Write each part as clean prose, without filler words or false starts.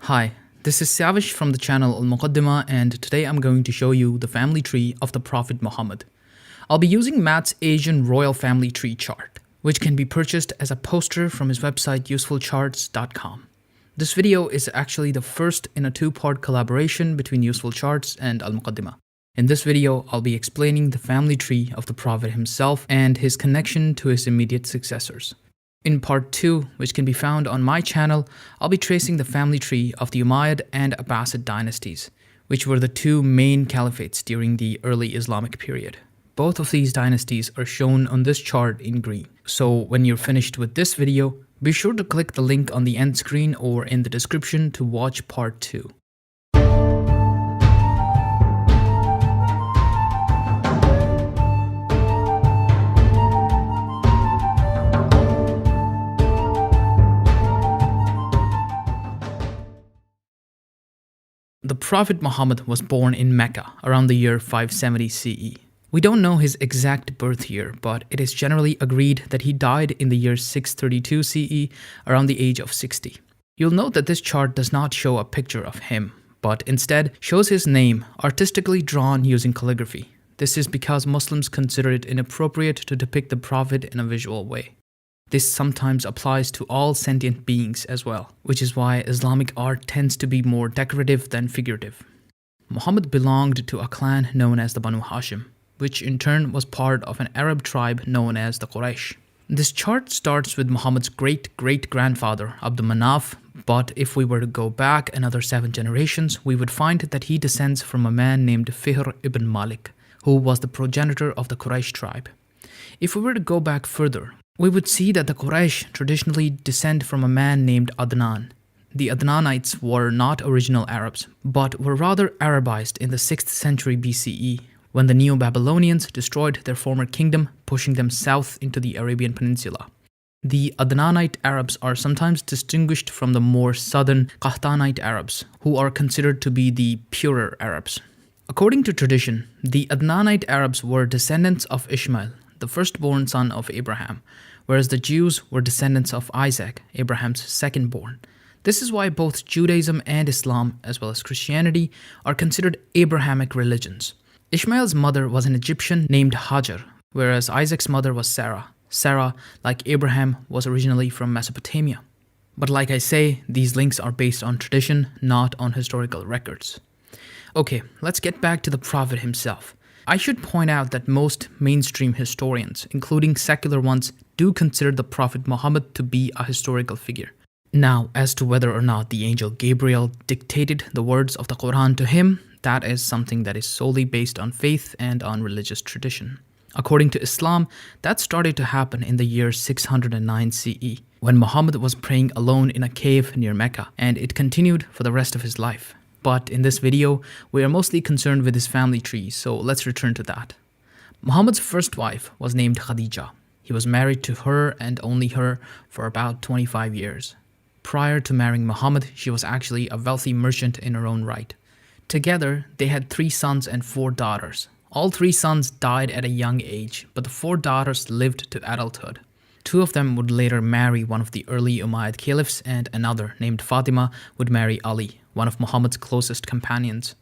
Hi, this is Savish from the channel Al-Muqaddimah, and today I'm going to show you the family tree of the Prophet Muhammad. I'll be using Matt's Asian royal family tree chart, which can be purchased as a poster from his website usefulcharts.com. This video is actually the first in a two-part collaboration between Useful Charts and Al-Muqaddimah. In this video, I'll be explaining the family tree of the Prophet himself and his connection to his immediate successors. In part 2, which can be found on my channel, I'll be tracing the family tree of the Umayyad and Abbasid dynasties, which were the two main caliphates during the early Islamic period. Both of these dynasties are shown on this chart in green. So when you're finished with this video, be sure to click the link on the end screen or in the description to watch part 2. The Prophet Muhammad was born in Mecca around the year 570 CE. We don't know his exact birth year, but it is generally agreed that he died in the year 632 CE around the age of 60. You'll note that this chart does not show a picture of him, but instead shows his name artistically drawn using calligraphy. This is because Muslims consider it inappropriate to depict the Prophet in a visual way. This sometimes applies to all sentient beings as well, which is why Islamic art tends to be more decorative than figurative. Muhammad belonged to a clan known as the Banu Hashim, which in turn was part of an Arab tribe known as the Quraysh. This chart starts with Muhammad's great-great-grandfather Abdul Manaf, but if we were to go back another 7 generations, we would find that he descends from a man named Fihr ibn Malik, who was the progenitor of the Quraysh tribe. If we were to go back further, we would see that the Quraysh traditionally descend from a man named Adnan. The Adnanites were not original Arabs, but were rather Arabized in the 6th century BCE, when the Neo-Babylonians destroyed their former kingdom, pushing them south into the Arabian Peninsula. The Adnanite Arabs are sometimes distinguished from the more southern Qahtanite Arabs, who are considered to be the purer Arabs. According to tradition, the Adnanite Arabs were descendants of Ishmeal, the firstborn son of Abraham, whereas the Jews were descendants of Isaac, Abraham's secondborn. This is why both Judaism and Islam, as well as Christianity, are considered Abrahamic religions. Ishmael's mother was an Egyptian named Hajar, whereas Isaac's mother was Sarah. Sarah, like Abraham, was originally from Mesopotamia. But like I say, these links are based on tradition, not on historical records. Okay, let's get back to the Prophet himself. I should point out that most mainstream historians, including secular ones, do consider the Prophet Muhammad to be a historical figure. Now, as to whether or not the angel Gabriel dictated the words of the Quran to him, that is something that is solely based on faith and on religious tradition. According to Islam, that started to happen in the year 609 CE, when Muhammad was praying alone in a cave near Mecca, and it continued for the rest of his life. But in this video, we are mostly concerned with his family tree, so let's return to that. Muhammad's first wife was named Khadija. He was married to her and only her for about 25 years. Prior to marrying Muhammad, she was actually a wealthy merchant in her own right. Together, they had 3 sons and 4 daughters. All 3 sons died at a young age, but the 4 daughters lived to adulthood. 2 of them would later marry one of the early Umayyad caliphs, and another, named Fatima, would marry Ali, one of Muhammad's closest companions.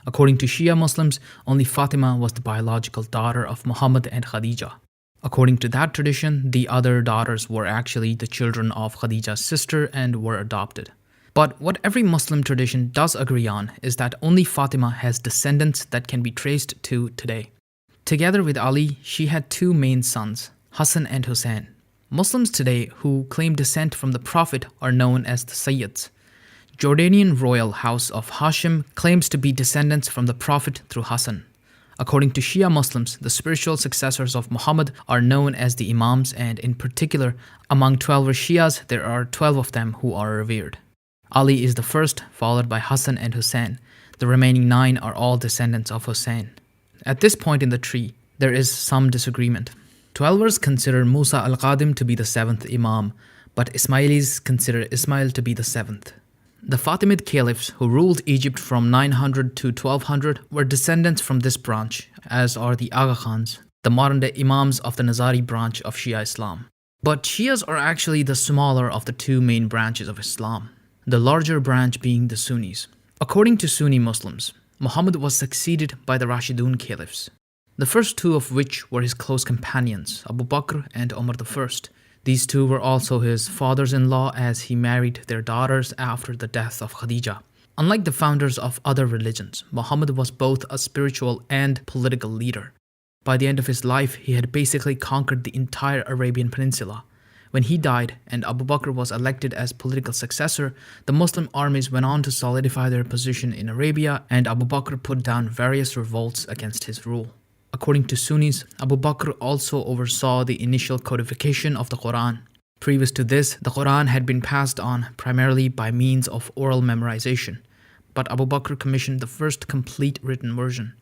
According to Shia Muslims, only Fatima was the biological daughter of Muhammad and Khadija. According to that tradition, the other daughters were actually the children of Khadija's sister and were adopted. But what every Muslim tradition does agree on is that only Fatima has descendants that can be traced to today. Together with Ali, she had 2 main sons, Hassan and Hussein. Muslims today who claim descent from the Prophet are known as the Sayyids. Jordanian royal house of Hashim claims to be descendants from the Prophet through Hassan. According to Shia Muslims, the spiritual successors of Muhammad are known as the Imams, and in particular, among 12 Shias, there are 12 of them who are revered. Ali is the first, followed by Hassan and Hussein. The remaining 9 are all descendants of Hussein. At this point in the tree, there is some disagreement. Twelvers consider Musa al-Qadim to be the 7th Imam, but Ismailis consider Ismail to be the 7th. The Fatimid caliphs who ruled Egypt from 900 to 1200 were descendants from this branch, as are the Aga Khans, the modern-day Imams of the Nizari branch of Shia Islam. But Shias are actually the smaller of the 2 main branches of Islam. the larger branch being the Sunnis. According to Sunni Muslims, Muhammad was succeeded by the Rashidun caliphs, the first two of which were his close companions, Abu Bakr and Umar I. These two were also his fathers-in-law as he married their daughters after the death of Khadija. Unlike the founders of other religions, Muhammad was both a spiritual and political leader. By the end of his life, he had basically conquered the entire Arabian Peninsula. When he died and Abu Bakr was elected as political successor, the Muslim armies went on to solidify their position in Arabia, and Abu Bakr put down various revolts against his rule. According to Sunnis, Abu Bakr also oversaw the initial codification of the Quran. Previous to this, the Quran had been passed on primarily by means of oral memorization, but Abu Bakr commissioned the first complete written version.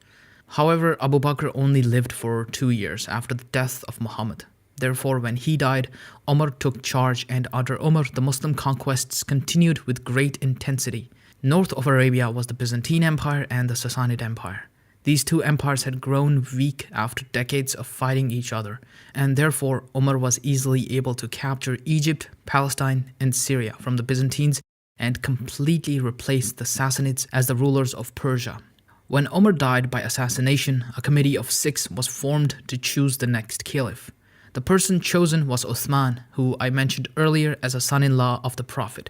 However, Abu Bakr only lived for 2 years after the death of Muhammad. Therefore, when he died, Umar took charge, and under Umar, the Muslim conquests continued with great intensity. North of Arabia was the Byzantine Empire and the Sassanid Empire. These two empires had grown weak after decades of fighting each other, and therefore Umar was easily able to capture Egypt, Palestine, and Syria from the Byzantines and completely replace the Sassanids as the rulers of Persia. When Umar died by assassination, a committee of 6 was formed to choose the next caliph. The person chosen was Uthman, who I mentioned earlier as a son-in-law of the Prophet.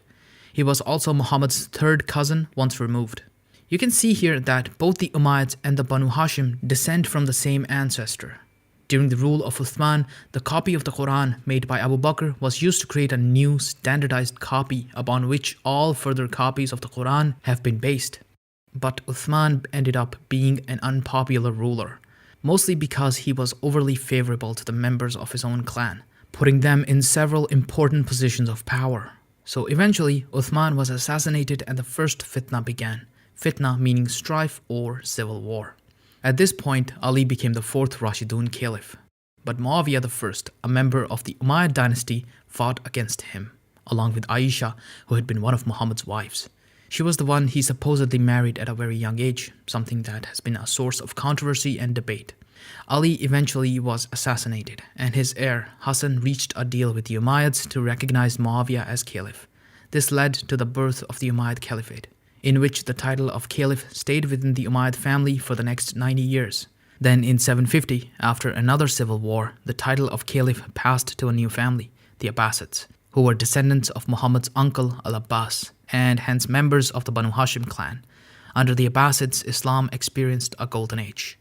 He was also Muhammad's third cousin once removed. You can see here that both the Umayyads and the Banu Hashim descend from the same ancestor. During the rule of Uthman, the copy of the Quran made by Abu Bakr was used to create a new standardized copy upon which all further copies of the Quran have been based. But Uthman ended up being an unpopular ruler, mostly because he was overly favorable to the members of his own clan, putting them in several important positions of power. So eventually, Uthman was assassinated and the first fitna began. Fitna meaning strife or civil war. At this point, Ali became the 4th Rashidun Caliph. But Muawiyah I, a member of the Umayyad dynasty, fought against him, along with Aisha, who had been one of Muhammad's wives. She was the one he supposedly married at a very young age, something that has been a source of controversy and debate. Ali eventually was assassinated, and his heir, Hassan, reached a deal with the Umayyads to recognize Muawiyah as caliph. This led to the birth of the Umayyad Caliphate, in which the title of caliph stayed within the Umayyad family for the next 90 years. Then in 750, after another civil war, the title of caliph passed to a new family, the Abbasids, who were descendants of Muhammad's uncle Al-Abbas, and hence members of the Banu Hashim clan. Under the Abbasids, Islam experienced a golden age.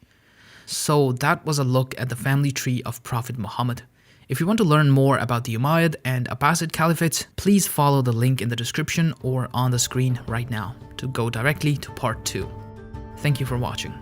So that was a look at the family tree of Prophet Muhammad. If you want to learn more about the Umayyad and Abbasid caliphates, please follow the link in the description or on the screen right now to go directly to part 2. Thank you for watching.